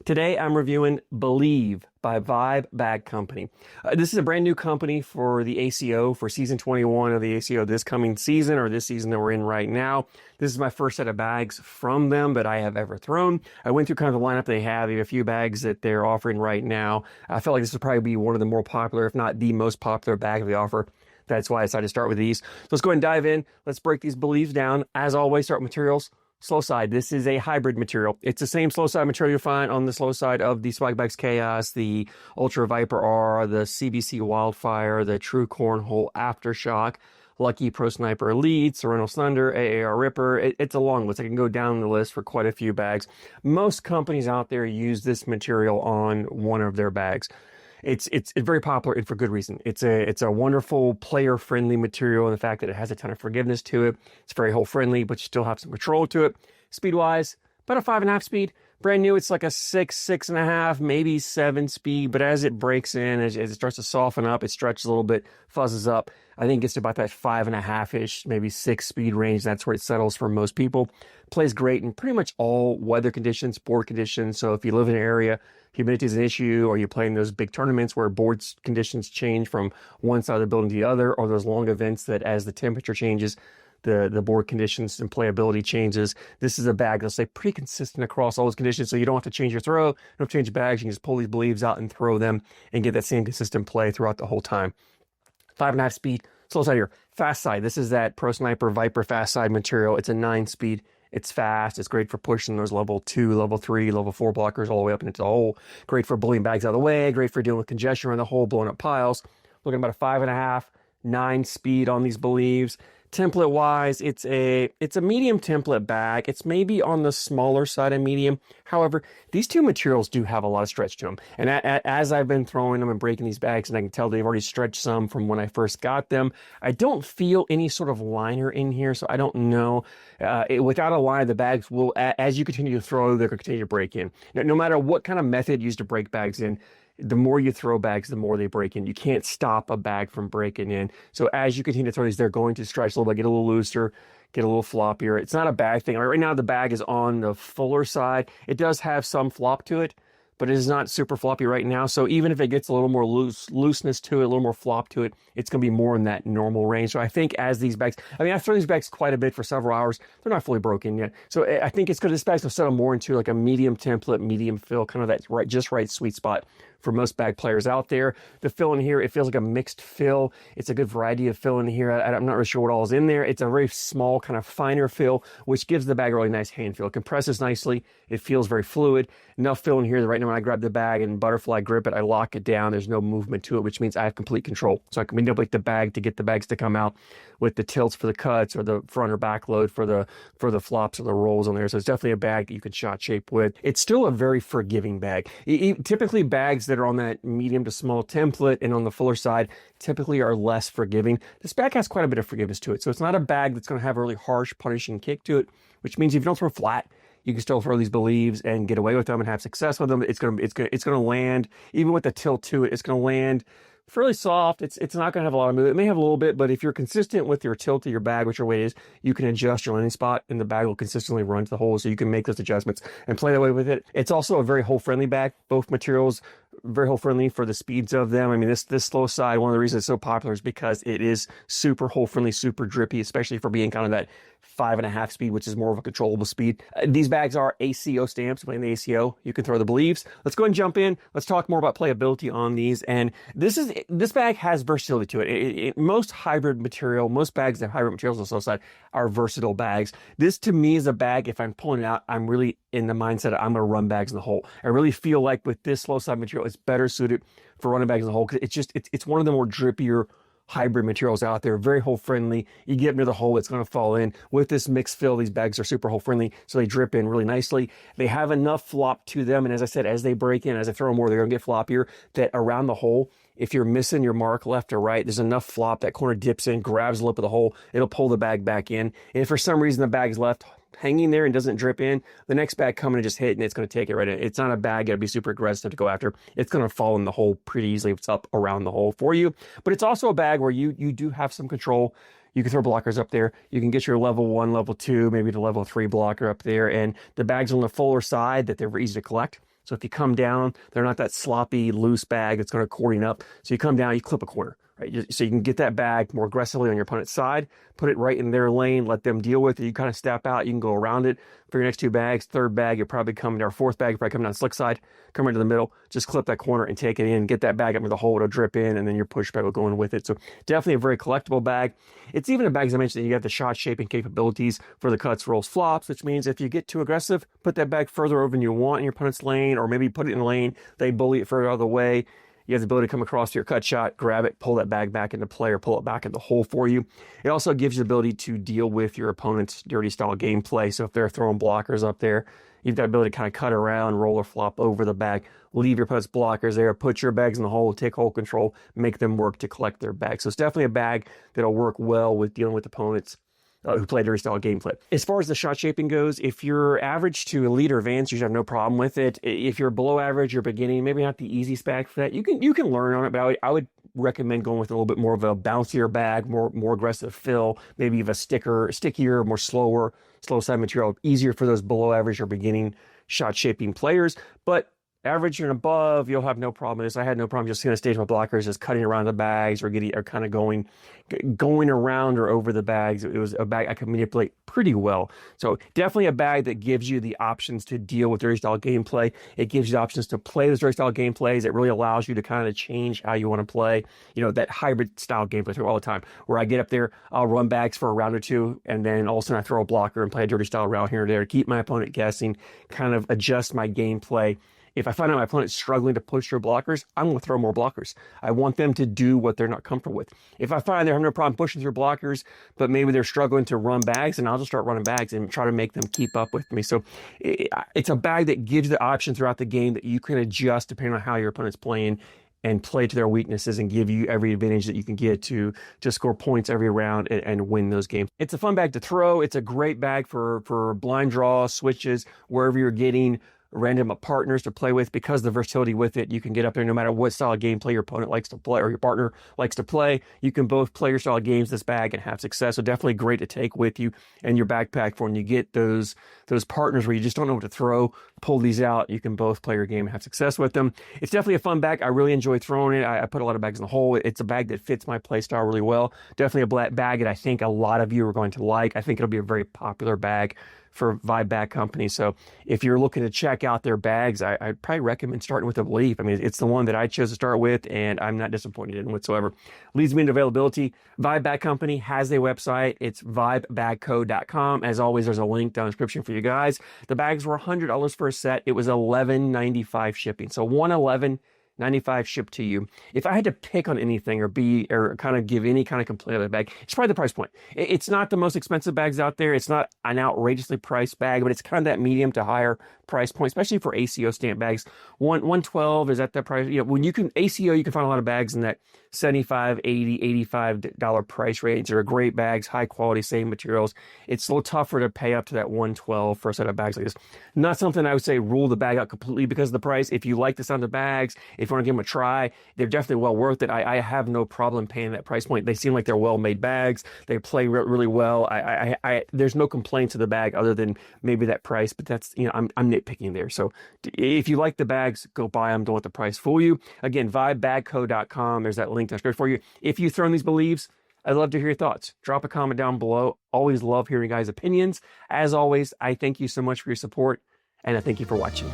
Today I'm reviewing Believe by Vibe Bag Company. This is a brand new company for the ACO, for season 21 of the ACO this coming season, or this season that we're in right now. This is my first set of bags from them that I have ever thrown. I went through kind of the lineup they have. They have a few bags that they're offering right now. I felt like this would probably be one of the more popular, if not the most popular bag they offer. That's why I decided to start with these. So let's go ahead and dive in. Let's break these Believes down. As always, start with materials. Slow side. This is a hybrid material. It's the same slow side material you'll find on the slow side of the Swag Bags Chaos, the Ultra Viper R, the CBC Wildfire, the True Cornhole Aftershock, Lucky Pro Sniper Elite, Serenos Thunder, AAR Ripper. It's a long list. I can go down the list for quite a few bags. Most companies out there use this material on one of their bags. It's very popular and for good reason. It's a wonderful player-friendly material in the fact that it has a ton of forgiveness to it. It's very hole-friendly, but you still have some control to it. Speed-wise, about a 5.5 speed. Brand new, it's like a 6.5, maybe 7 speed. But as it breaks in, as it starts to soften up, it stretches a little bit, fuzzes up. I think it gets to about that 5.5-ish, maybe 6 speed range. That's where it settles for most people. Plays great in pretty much all weather conditions, board conditions. So if you live in an area, humidity is an issue, or you're playing those big tournaments where board conditions change from one side of the building to the other, or those long events that as the temperature changes, the board conditions and playability changes. This is a bag that'll stay pretty consistent across all those conditions, so you don't have to change your throw, you don't have to change bags. You can just pull these Believes out and throw them and get that same consistent play throughout the whole time. 5.5 speed. Slow side here. Fast side. This is that Pro Sniper Viper fast side material. It's a 9 speed. It's fast. It's great for pushing those level 2, level 3, level 4 blockers all the way up into the hole. Great for bullying bags out of the way. Great for dealing with congestion around the hole, blowing up piles. Looking at about a 5.5, 9 speed on these Believes. Template wise, it's a medium template bag. It's maybe on the smaller side of medium. However, these two materials do have a lot of stretch to them. And as I've been throwing them and breaking these bags, and I can tell they've already stretched some from when I first got them, I don't feel any sort of liner in here, so I don't know. Without a line, the bags will, as you continue to throw, they'll continue to break in. No matter what kind of method used to break bags in, the more you throw bags, the more they break in. You can't stop a bag from breaking in. So as you continue to throw these, they're going to stretch a little bit, get a little looser, get a little floppier. It's not a bad thing. Right now, the bag is on the fuller side. It does have some flop to it, but it is not super floppy right now. So even if it gets a little more looseness to it, a little more flop to it, it's going to be more in that normal range. So I think as these bags, I've thrown these bags quite a bit for several hours. They're not fully broken yet. So I think it's good. This bag's going to settle more into like a medium template, medium fill, kind of that just right sweet spot for most bag players out there. The fill in here, it feels like a mixed fill. It's a good variety of fill in here. I'm not really sure what all is in there. It's a very small, kind of finer fill, which gives the bag a really nice hand feel. It compresses nicely. It feels very fluid. Enough fill in here that right now when I grab the bag and butterfly grip it, I lock it down. There's no movement to it, which means I have complete control. So I can manipulate the bag to get the bags to come out with the tilts for the cuts or the front or back load for the flops or the rolls on there. So it's definitely a bag that you can shot shape with. It's still a very forgiving bag. Typically bags that are on that medium to small template and on the fuller side typically are less forgiving. This bag has quite a bit of forgiveness to it. So it's not a bag that's going to have a really harsh, punishing kick to it, which means if you don't throw flat, you can still throw these Believes and get away with them and have success with them. It's going to land, even with the tilt to it, it's going to land fairly soft. It's not going to have a lot of movement. It may have a little bit, but if you're consistent with your tilt of your bag, which your weight is, you can adjust your landing spot and the bag will consistently run to the hole. So you can make those adjustments and play that way with it. It's also a very hole-friendly bag. Both materials very hole-friendly for the speeds of them. This slow side, one of the reasons it's so popular is because it is super hole-friendly, super drippy, especially for being kind of that 5.5 speed, which is more of a controllable speed. These bags are ACO stamps. Playing the ACO, you can throw the Believes. Let's go ahead and jump in. Let's talk more about playability on these. And this bag has versatility to it. Most hybrid material, most bags that have hybrid materials on the slow side are versatile bags. This to me is a bag, if I'm pulling it out, I'm really in the mindset of I'm going to run bags in the hole. I really feel like with this slow side material, it's better suited for running bags in the hole because it's one of the more drippier hybrid materials out there, very hole friendly. You get near the hole, it's going to fall in. With this mixed fill, these bags are super hole friendly, so they drip in really nicely. They have enough flop to them, and as I said, as they break in, as I throw them more, they're going to get floppier, that around the hole, if you're missing your mark left or right, there's enough flop, that corner dips in, grabs the lip of the hole, it'll pull the bag back in. And if for some reason the bag's left hanging there and doesn't drip in, the next bag coming and just hit and it's going to take it right in. It's not a bag you got to be super aggressive to go after. It's going to fall in the hole pretty easily if it's up around the hole for you. But it's also a bag where you do have some control. You can throw blockers up there. You can get your level 1, level 2, maybe the level 3 blocker up there. And the bags on the fuller side that they're easy to collect. So if you come down, they're not that sloppy, loose bag that's going to accordion up. So you come down, you clip a corner, right? So you can get that bag more aggressively on your opponent's side, put it right in their lane, let them deal with it. You kind of step out, you can go around it. For your next two bags, third bag, you're probably coming down, fourth bag, you're probably coming down slick side, come into the middle, just clip that corner and take it in, get that bag up with the hole, it'll drip in, and then your push bag will go in with it. So definitely a very collectible bag. It's even a bag, as I mentioned, that you have the shot shaping capabilities for the cuts, rolls, flops, which means if you get too aggressive, put that bag further over than you want in your opponent's lane, or maybe put it in the lane, they bully it further out of the way. You have the ability to come across to your cut shot, grab it, pull that bag back into play, or pull it back in the hole for you. It also gives you the ability to deal with your opponent's dirty style gameplay. So if they're throwing blockers up there, you've got the ability to kind of cut around, roll or flop over the bag, leave your opponent's blockers there, put your bags in the hole, take hole control, make them work to collect their bags. So it's definitely a bag that'll work well with dealing with opponents who play dirty style gameplay. As far as the shot shaping goes, if you're average to elite or advanced, you should have no problem with it. If you're below average, you're beginning, maybe not the easiest bag for that. You can learn on it, but I would recommend going with a little bit more of a bouncier bag, more aggressive fill, maybe of a stickier, more slow side material, easier for those below average or beginning shot shaping players. But average and above, you'll have no problem with this. I had no problem just going to stage my blockers, just cutting around the bags or kind of going around or over the bags. It was a bag I could manipulate pretty well. So definitely a bag that gives you the options to deal with dirty style gameplay. It gives you the options to play those dirty style gameplays. It really allows you to kind of change how you want to play. You know, that hybrid style gameplay all the time, where I get up there, I'll run bags for a round or two, and then all of a sudden I throw a blocker and play a dirty style round here or there to keep my opponent guessing, kind of adjust my gameplay. If I find out my opponent's struggling to push their blockers, I'm going to throw more blockers. I want them to do what they're not comfortable with. If I find they're having no problem pushing through blockers, but maybe they're struggling to run bags, and I'll just start running bags and try to make them keep up with me. So it's a bag that gives the option throughout the game that you can adjust depending on how your opponent's playing and play to their weaknesses and give you every advantage that you can get to score points every round and win those games. It's a fun bag to throw. It's a great bag for blind draw, switches, wherever you're getting random partners to play with. Because the versatility with it, you can get up there no matter what style of gameplay your opponent likes to play or your partner likes to play. You can both play your style of games this bag and have success. So definitely great to take with you in your backpack for when you get those partners where you just don't know what to throw. Pull these out. You can both play your game and have success with them. It's definitely a fun bag. I really enjoy throwing it. I put a lot of bags in the hole. It's a bag that fits my play style really well. Definitely a bag that I think a lot of you are going to like. I think it'll be a very popular bag for Vibe Bag Company. So if you're looking to check out their bags, I'd probably recommend starting with the Believe. I mean, it's the one that I chose to start with, and I'm not disappointed in whatsoever. Leads me into availability. Vibe Bag Company has a website. It's vibebagco.com. As always, there's a link down in the description for you guys. The bags were $100 for a set. It was $11.95 shipping. So $111.95 shipped to you. If I had to pick on anything or kind of give any kind of complaint about the bag, it's probably the price point. It's not the most expensive bags out there. It's not an outrageously priced bag, but it's kind of that medium to higher price point, especially for ACO stamp bags. 112 is at that price. You know, when you can ACO, you can find a lot of bags in that $75, $80, $85 price range. They're great bags, high quality, same materials. It's a little tougher to pay up to that 112 for a set of bags like this. Not something I would say rule the bag out completely because of the price. If you like the sound of bags, if you want to give them a try, they're definitely well worth it. I have no problem paying that price point. They seem like they're well-made bags. They play really well. There's no complaint to the bag other than maybe that price, but that's, you know, I'm nitpicking there. So if you like the bags, go buy them. Don't let the price fool you. Again, vibebagco.com. There's that link down there for you. If you've thrown these Believes, I'd love to hear your thoughts. Drop a comment down below. Always love hearing guys' opinions. As always, I thank you so much for your support, and I thank you for watching.